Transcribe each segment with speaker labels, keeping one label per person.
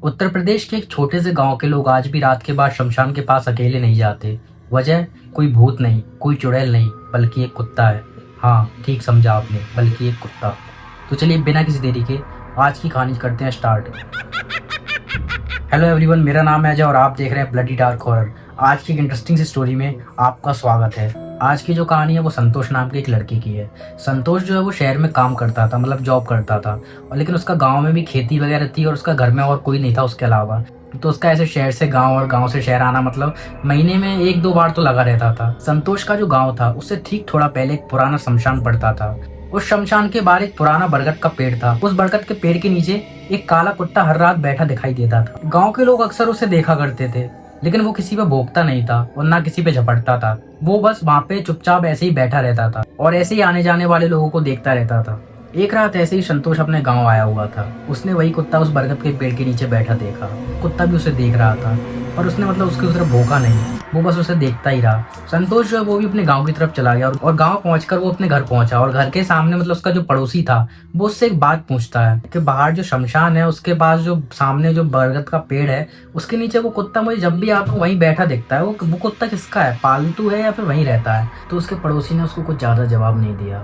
Speaker 1: उत्तर प्रदेश के एक छोटे से गांव के लोग आज भी रात के बाद शमशान के पास अकेले नहीं जाते। वजह कोई भूत नहीं, कोई चुड़ैल नहीं, बल्कि एक कुत्ता है। हाँ, ठीक समझा आपने, बल्कि एक कुत्ता। तो चलिए बिना किसी देरी के आज की कहानी करते हैं स्टार्ट। हेलो एवरीवन, मेरा नाम है अजय और आप देख रहे हैं ब्लडी डार्क हॉरर। आज की एक इंटरेस्टिंग सी स्टोरी में आपका स्वागत है। आज की जो कहानी है वो संतोष नाम के एक लड़के की है। संतोष जो है वो शहर में काम करता था, मतलब जॉब करता था, और लेकिन उसका गांव में भी खेती वगैरह थी और उसका घर में और कोई नहीं था उसके अलावा। तो उसका ऐसे शहर से गांव और गांव से शहर आना मतलब महीने में 1-2 बार तो लगा रहता था। संतोष का जो गांव था उससे ठीक थोड़ा पहले एक पुराना शमशान पड़ता था। उस शमशान के बाहर एक पुराना बरगद का पेड़ था। उस बरगद के पेड़ के नीचे एक काला कुत्ता हर रात बैठा दिखाई देता था। गांव के लोग अक्सर उसे देखा करते थे, लेकिन वो किसी पे भौंकता नहीं था और ना किसी पे झपटता था। वो बस वहाँ पे चुपचाप ऐसे ही बैठा रहता था और ऐसे ही आने जाने वाले लोगों को देखता रहता था। एक रात ऐसे ही संतोष अपने गांव आया हुआ था। उसने वही कुत्ता उस बरगद के पेड़ के नीचे बैठा देखा। कुत्ता भी उसे देख रहा था और उसने मतलब उसकी तरफ भौंका नहीं, वो बस उसे देखता ही रहा। संतोष जो है वो भी अपने गांव की तरफ चला गया और गांव पहुंचकर वो अपने घर पहुंचा और घर के सामने मतलब उसका जो पड़ोसी था वो उससे एक बात पूछता है कि बाहर जो शमशान है उसके पास जो सामने जो बरगद का पेड़ है उसके नीचे वो कुत्ता मुझे जब भी आपको वहीं बैठा दिखता है, वो कुत्ता किसका है, पालतू है या फिर वहीं रहता है? तो उसके पड़ोसी ने उसको कुछ ज्यादा जवाब नहीं दिया।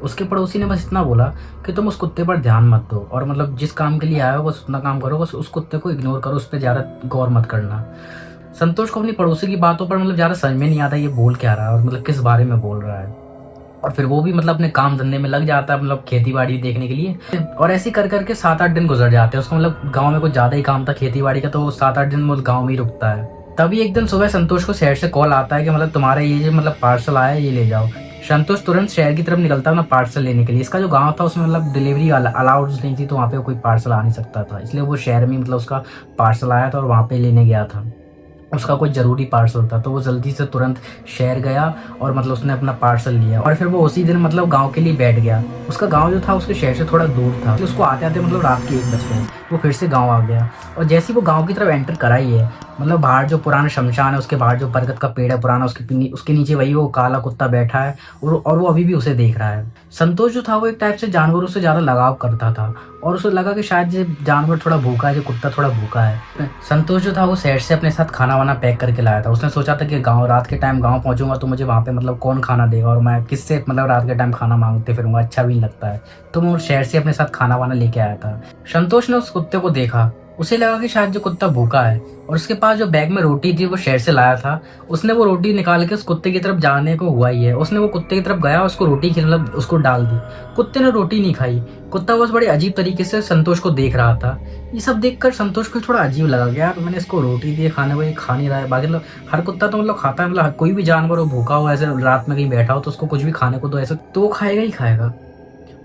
Speaker 1: उसके पड़ोसी ने बस इतना बोला कि तुम उस कुत्ते पर ध्यान मत दो और मतलब जिस काम के लिए आए हो बस उतना काम करो, बस उस कुत्ते को इग्नोर करो, उस पर ज्यादा गौर मत करना। संतोष को अपनी पड़ोसी की बातों पर मतलब ज्यादा समझ में नहीं आता ये बोल क्या रहा है और मतलब किस बारे में बोल रहा है। और फिर वो भी मतलब अपने काम धंधे में लग जाता है, मतलब खेती बाड़ी देखने के लिए। और ऐसे कर करके 7-8 दिन गुजर जाते हैं। उसको मतलब गांव में कुछ ज्यादा ही काम था खेती बाड़ी का, तो वो 7-8 दिन वो गाँव में ही रुकता है। तभी एक दिन सुबह संतोष को शहर से कॉल आता है कि मतलब तुम्हारा ये जो मतलब पार्सल आया ये ले जाओ। संतोष तुरंत शहर की तरफ निकलता है ना पार्सल लेने के लिए। इसका जो गांव था उसमें मतलब डिलीवरी अलाउड नहीं थी, तो वहाँ पे कोई पार्सल आ नहीं सकता था, इसलिए वो शहर में मतलब उसका पार्सल आया था और वहाँ पे लेने गया था। उसका कोई ज़रूरी पार्सल था तो वो जल्दी से तुरंत शहर गया और मतलब उसने अपना पार्सल लिया और फिर वो उसी दिन मतलब गांव के लिए बैठ गया। उसका गांव जो था उसके शहर से थोड़ा दूर था, तो उसको आते आते मतलब रात के 1 बज गए। वो फिर से गांव आ गया और जैसे ही वो गांव की तरफ एंटर करा ही है, मतलब बाहर जो पुराना शमशान है उसके बाहर जो बरगद का पेड़ है पुराना, उसके नीचे वही वो काला कुत्ता बैठा है और वो अभी भी उसे देख रहा है। संतोष जो था वो एक टाइप से जानवरों से ज़्यादा लगाव करता था और उसे लगा कि शायद ये जानवर थोड़ा भूखा है, जो कुत्ता थोड़ा भूखा है। संतोष जो था वो शहर से अपने साथ खाना वाना पैक करके लाया था। उसने सोचा था कि गांव रात के टाइम गांव पहुंचूंगा तो मुझे वहाँ पे मतलब कौन खाना देगा और मैं किससे मतलब रात के टाइम खाना मांगते फिरूंगा, अच्छा भी नहीं लगता है। तो वो शहर से अपने साथ खाना वाना लेके आया था। संतोष ने उस कुत्ते को देखा, उसे लगा कि शायद जो कुत्ता भूखा है और उसके पास जो बैग में रोटी थी वो शहर से लाया था। उसने वो रोटी निकाल के उस कुत्ते की तरफ जाने को हुआ ही है, उसने वो कुत्ते की तरफ गया, उसको रोटी मतलब उसको डाल दी। कुत्ते ने रोटी नहीं खाई। कुत्ता बस बड़े अजीब तरीके से संतोष को देख रहा था। ये सब देखकर संतोष को थोड़ा अजीब लगा कि यार मैंने इसको रोटी दी खाने को, ये खा नहीं रहा है। बाकी मतलब हर कुत्ता तो मतलब खाता है, मतलब कोई भी जानवर हो भूखा हो ऐसे रात में कहीं बैठा हो तो उसको कुछ भी खाने को दो ऐसा तो वो खाएगा ही खाएगा।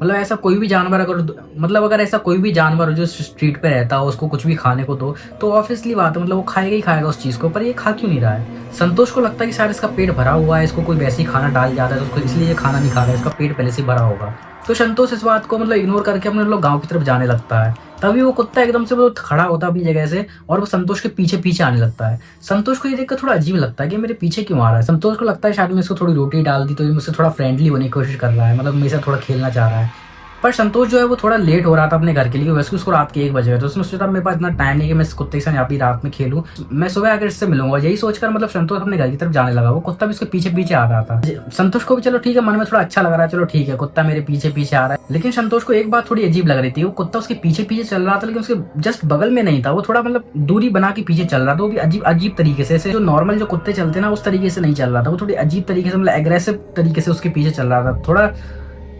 Speaker 1: मतलब ऐसा कोई भी जानवर अगर ऐसा कोई भी जानवर जो स्ट्रीट पे रहता हो उसको कुछ भी खाने को दो तो ऑब्वियसली बात है मतलब वो खाएगा ही खाएगा उस चीज को। पर ये खा क्यों नहीं रहा है? संतोष को लगता है कि शायद इसका पेट भरा हुआ है, इसको कोई वैसे ही खाना डाल जाता है तो उसको इसलिए ये खाना नहीं खा रहा है, इसका पेट पहले से भरा होगा। तो संतोश इस बात को मतलब इग्नोर करके अपने लोग गाँव की तरफ जाने लगता है। तभी वो कुत्ता एकदम से वो खड़ा होता अपनी जगह से और वो संतोष के पीछे पीछे आने लगता है। संतोष को ये देखकर थोड़ा अजीब लगता है कि मेरे पीछे क्यों आ रहा है। संतोष को लगता है शायद मैं इसको थोड़ी रोटी डाल दी तो ये मुझसे थोड़ा फ्रेंडली होने की कोशिश कर रहा है, मतलब मेरे साथ थोड़ा खेलना चाह रहा है। पर संतोष जो है वो थोड़ा लेट हो रहा था अपने घर के लिए, वैसे उसको रात के 1 बज गए। तो उसने सोचा मेरे पास इतना टाइम नहीं कि मैं इस कुत्ते के साथ यहाँ भी रात में खेलूं, मैं सुबह आकर इससे मिलूंगा। यही सोचकर मतलब संतोष अपने घर की तरफ जाने लगा। वो कुत्ता भी उसके पीछे पीछे आ रहा था। संतोष को भी चलो ठीक है, मन में थोड़ा अच्छा लग रहा है, चलो ठीक है कुत्ता मेरे पीछे पीछे आ रहा है। लेकिन संतोष को एक बात थोड़ी अजीब लग रही थी, वो कुत्ता उसके पीछे पीछे चल रहा था लेकिन उसके जस्ट बगल में नहीं था, वो थोड़ा मतलब दूरी बना के पीछे चल रहा था। वो भी अजीब अजीब तरीके से, जो नॉर्मल जो कुत्ते चलते ना उस तरीके से नहीं चल रहा था, वो थोड़ी अजीब तरीके से मतलब एग्रेसिव तरीके से उसके पीछे चल रहा था थोड़ा।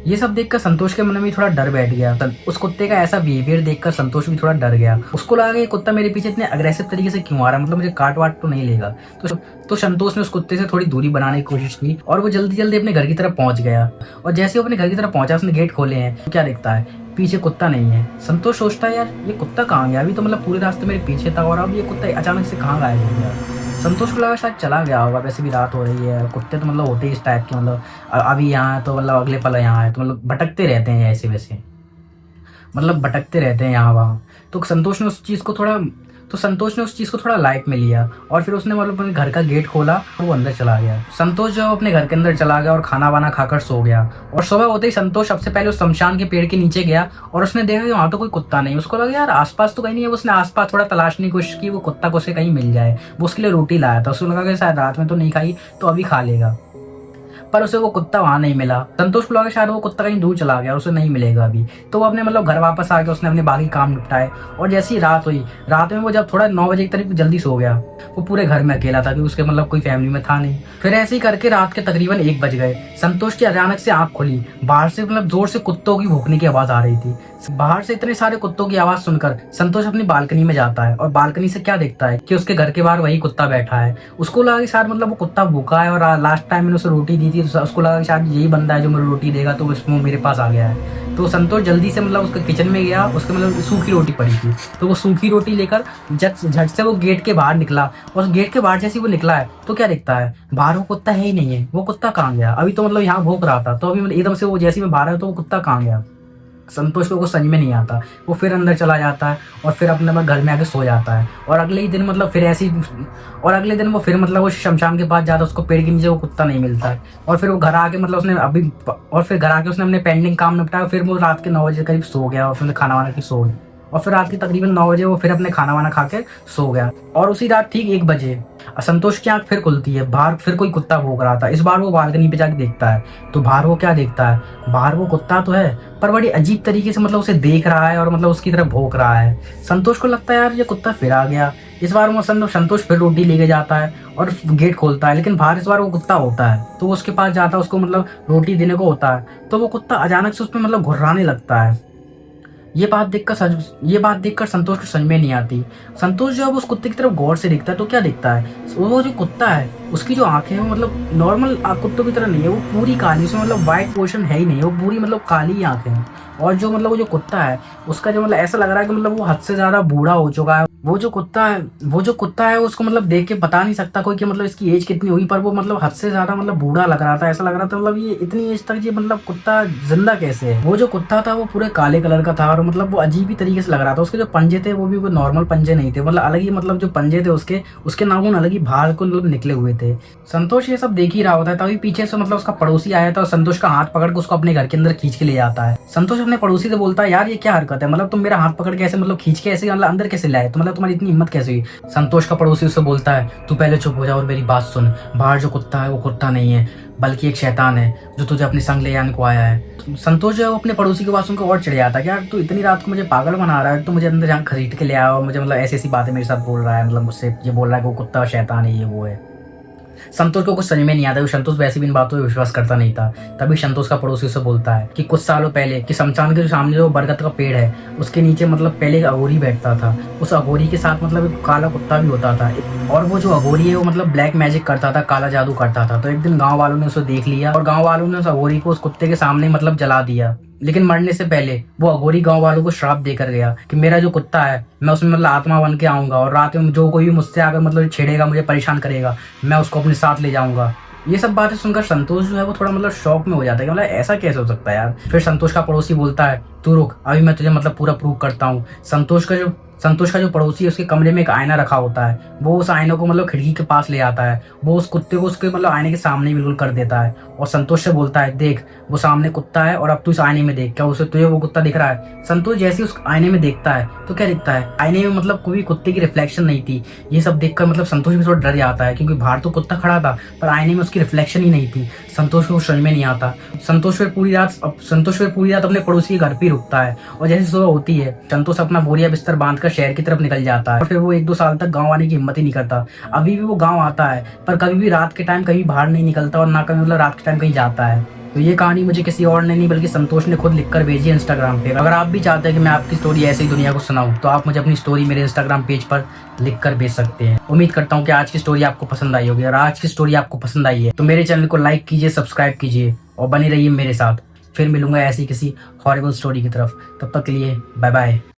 Speaker 1: ये सब देखकर संतोष के मन में थोड़ा डर बैठ गया। उस कुत्ते का ऐसा बिहेवियर देखकर संतोष भी थोड़ा डर गया। उसको लगा कि ये कुत्ता मेरे पीछे इतने अग्रेसिव तरीके से क्यों आ रहा है, मतलब मुझे काट वाट तो नहीं लेगा। तो संतोष ने उस कुत्ते से थोड़ी दूरी बनाने की कोशिश की और वो जल्दी जल्दी अपने घर की तरफ पहुंच गया। और जैसे वो अपने घर की तरफ पहुंचा उसने गेट खोले हैं तो क्या दिखता है, पीछे कुत्ता नहीं है। संतोष सोचता है यार ये कुत्ता कहाँ गया, अभी तो मतलब पूरे रास्ते मेरे पीछे था और अब ये कुत्ता अचानक से कहाँ गायब हो गया। संतोष को लगा शायद चला गया होगा, वैसे भी रात हो रही है, कुत्ते तो मतलब होते ही इस टाइप के, मतलब अभी यहाँ है तो मतलब अगले पल यहाँ है, तो मतलब भटकते रहते हैं ऐसे वैसे, मतलब भटकते रहते हैं यहाँ वहाँ। तो संतोष ने उस चीज़ को थोड़ा तो संतोष ने उस चीज़ को थोड़ा लाइट में लिया और फिर उसने मतलब अपने घर का गेट खोला और वो अंदर चला गया। संतोष जो अपने घर के अंदर चला गया और खाना वाना खाकर सो गया। और सुबह होते ही संतोष सबसे पहले उस शमशान के पेड़ के नीचे गया और उसने देखा कि वहाँ तो कोई कुत्ता नहीं। उसको लगा यार आसपास तो कहीं नहीं है। उसने आसपास थोड़ा तलाशने की कोशिश की, वो कुत्ता को उसे कहीं मिल जाए। वो उसके लिए रोटी लाया था। उसको लगा कि शायद रात में तो नहीं खाई तो अभी खा लेगा, पर उसे वो कुत्ता वहां नहीं मिला। संतोष को लगा शायद वो कुत्ता कहीं दूर चला गया, उसे नहीं मिलेगा अभी। तो वो अपने मतलब घर वापस आ गया, उसने अपने बाकी काम निपटाए। और जैसी रात हुई, रात में वो जब थोड़ा 9 बजे के करीब जल्दी सो गया। वो पूरे घर में अकेला था, क्योंकि उसके मतलब कोई फैमिली में था नहीं। फिर ऐसे ही करके रात के तकरीबन 1 बज गए। संतोष की अचानक से आंख खुली। बाहर से मतलब जोर से कुत्तों की भौंकने की आवाज आ रही थी। बाहर से इतने सारे कुत्तों की आवाज सुनकर संतोष अपनी बालकनी में जाता है और बालकनी से क्या देखता है कि उसके घर के बाहर वही कुत्ता बैठा है। उसको लगा कि शायद मतलब वो कुत्ता भूखा है और लास्ट टाइम मैंने उसे रोटी दी थी, तो उसको लगा कि शायद यही बंदा है जो मुझे रोटी देगा, तो वो मेरे पास आ गया है। तो संतोष जल्दी से मतलब उसके किचन में गया। उसके मतलब सूखी रोटी पड़ी थी, तो वो सूखी रोटी लेकर झट से वो गेट के बाहर निकला। और गेट के बाहर जैसे वो निकला है तो क्या दिखता है, बाहर वो कुत्ता है ही नहीं है। वो कुत्ता कहाँ गया? अभी तो मतलब यहाँ भौंक रहा था, तो अभी मतलब एकदम से वो जैसे मैं बाहर आया तो वो कुत्ता कहाँ गया? संतोष को कुछ समझ में नहीं आता। वो फिर अंदर चला जाता है और फिर अपने घर में आके सो जाता है। और अगले ही दिन मतलब फिर ऐसी और अगले दिन वो फिर मतलब वो शमशान के पास जाता है। उसको पेड़ के नीचे वो कुत्ता नहीं मिलता है। और फिर वो घर आके मतलब उसने घर आके उसने अपने पेंडिंग काम निपटाया। फिर वो रात के 9 बजे करीब सो गया और उसने खाना वाना की सो गया। और फिर रात के तकरीबन 9 बजे वो फिर अपने खाना वाना खा के सो गया। और उसी रात ठीक 1 बजे संतोष की आंख फिर खुलती है। बाहर फिर कोई कुत्ता भौंक रहा था। इस बार वो बालकनी पे जाके देखता है, तो बाहर वो क्या देखता है, बाहर वो कुत्ता तो है पर बड़ी अजीब तरीके से मतलब उसे देख रहा है और मतलब उसकी तरफ भौंक रहा है। संतोष को लगता है यार ये कुत्ता फिर आ गया। इस बार वो संतोष फिर रोटी लेके जाता है और गेट खोलता है, लेकिन बाहर इस बार वो कुत्ता होता है। तो वो उसके पास जाता है, उसको मतलब रोटी देने को होता है, तो वो कुत्ता अचानक से उस पर मतलब घुर्राने लगता है। ये बात देखकर संतोष को समझ में नहीं आती। संतोष जब उस कुत्ते की तरफ गौर से देखता है तो क्या दिखता है, वो जो कुत्ता है उसकी जो आंखें हैं वो मतलब नॉर्मल कुत्तों की तरह नहीं है। वो पूरी काली, उसमें मतलब व्हाइट पोर्शन है ही नहीं, वो पूरी मतलब काली आंखें हैं। और जो मतलब वो जो कुत्ता है उसका जो मतलब ऐसा लग रहा है कि मतलब वो हद से ज्यादा बूढ़ा हो चुका है। वो जो कुत्ता है उसको मतलब देख के बता नहीं सकता कोई कि मतलब इसकी एज कितनी हुई, पर वो मतलब हद से ज्यादा मतलब बूढ़ा लग रहा था। ऐसा लग रहा था मतलब ये इतनी एज तक ये मतलब कुत्ता जिंदा कैसे है। वो जो कुत्ता था वो पूरे काले कलर का था और मतलब वो अजीब ही तरीके से लग रहा था। उसके जो पंजे थे वो भी कोई नॉर्मल पंजे नहीं थे, मतलब अलग ही मतलब जो पंजे थे उसके नाखून अलग ही बाहर को मतलब निकले हुए थे। संतोष ये सब देख ही रहा होता है, तभी पीछे से मतलब उसका पड़ोसी आया था और संतोष का हाथ पकड़ के उसको अपने घर के अंदर खींच के ले जाता है। संतोष अपने पड़ोसी से बोलता है यार ये क्या हरकत है, मतलब तुम मेरा हाथ पकड़ के ऐसे मतलब खींच के ऐसे मतलब अंदर कैसे लाए, तो मतलब तुम्हारी इतनी हिम्मत कैसे हुई। संतोष का पड़ोसी उससे बोलता है तू पहले चुप हो जा और मेरी बात सुन। बाहर जो कुत्ता है वो कुत्ता नहीं है, बल्कि एक शैतान है जो तुझे अपने संग ले जाने को आया है। संतोष जो है वो अपने पड़ोसी की बात सुनकर और चिढ़ जाता है कि यार तू इतनी रात को मुझे पागल बना रहा है, तो मुझे अंदर जहाँ खरीद के ले आया और मुझे मतलब ऐसी ऐसी बातें मेरे साथ बोल रहा है, मतलब मुझसे ये बोल रहा है कि वो कुत्ता शैतान है, ये वो है। संतोष को कुछ समझ में नहीं आता। संतोष वैसे भी इन बातों पर विश्वास करता नहीं था। तभी संतोष का पड़ोसी उसे बोलता है कि कुछ सालों पहले कि शमशान के जो सामने जो बरगद का पेड़ है उसके नीचे मतलब पहले एक अघोरी बैठता था। उस अघोरी के साथ मतलब एक काला कुत्ता भी होता था, और वो जो अघोरी है वो मतलब ब्लैक मैजिक करता था, काला जादू करता था। तो एक दिन गाँव वालों ने उसे देख लिया और गाँव वालों ने उस अघोरी को उस कुत्ते के सामने मतलब जला दिया। लेकिन मरने से पहले वो अघोरी गांव वालों को श्राप देकर गया कि मेरा जो कुत्ता है मैं उसमें मतलब आत्मा बन के आऊंगा और रात में जो कोई भी मुझसे आकर मतलब छेड़ेगा, मुझे परेशान करेगा, मैं उसको अपने साथ ले जाऊंगा। ये सब बातें सुनकर संतोष जो है वो थोड़ा मतलब शॉक में हो जाता है कि मतलब ऐसा कैसे हो सकता है यार। फिर संतोष का पड़ोसी बोलता है तू रुक, अभी मैं तुझे मतलब पूरा प्रूव करता हूँ। संतोष का जो पड़ोसी है उसके कमरे में एक आईना रखा होता है। वो उस आईने को मतलब खिड़की के पास ले आता है। वो उस कुत्ते को उसके मतलब आईने के सामने बिल्कुल कर देता है और संतोष से बोलता है देख वो सामने कुत्ता है और अब तू इस आईने में देख, क्या उसे तुझे वो कुत्ता दिख रहा है। संतोष जैसे ही उस आईने में देखता है तो क्या दिखता है, आईने में मतलब कोई कुत्ते की रिफ्लेक्शन नहीं थी। ये सब देखकर मतलब संतोष भी थोड़ा डर जाता है, क्योंकि बाहर तो कुत्ता खड़ा था पर आईने में उसकी रिफ्लेक्शन ही नहीं थी। संतोष को समझ में नहीं आता। संतोष फिर पूरी रात अपने पड़ोसी के घर पे रुकता है और जैसे सुबह होती है संतोष अपना बोरिया बिस्तर बांधकर शहर की तरफ निकल जाता है। और फिर वो 1-2 साल तक गांव आने की हिम्मत ही नहीं करता। अभी भी वो गांव आता है पर कभी भी रात के टाइम कहीं बाहर नहीं निकलता और ना कभी मतलब रात के टाइम कहीं जाता है। तो ये कहानी मुझे किसी और ने नहीं बल्कि संतोष ने खुद लिखकर भेजी है इंस्टाग्राम पे। अगर आप भी चाहते हैं कि मैं आपकी स्टोरी ऐसे ही दुनिया को सुनाऊं तो आप मुझे अपनी स्टोरी मेरे इंस्टाग्राम पेज पर लिखकर भेज सकते हैं। उम्मीद करता हूँ कि आज की स्टोरी आपको पसंद आई होगी। और आज की स्टोरी आपको पसंद आई है तो मेरे चैनल को लाइक कीजिए, सब्सक्राइब कीजिए और बने रहिए मेरे साथ। फिर मिलूंगा ऐसी किसी हॉरिबल स्टोरी की तरफ। तब तक के लिए बाय बाय।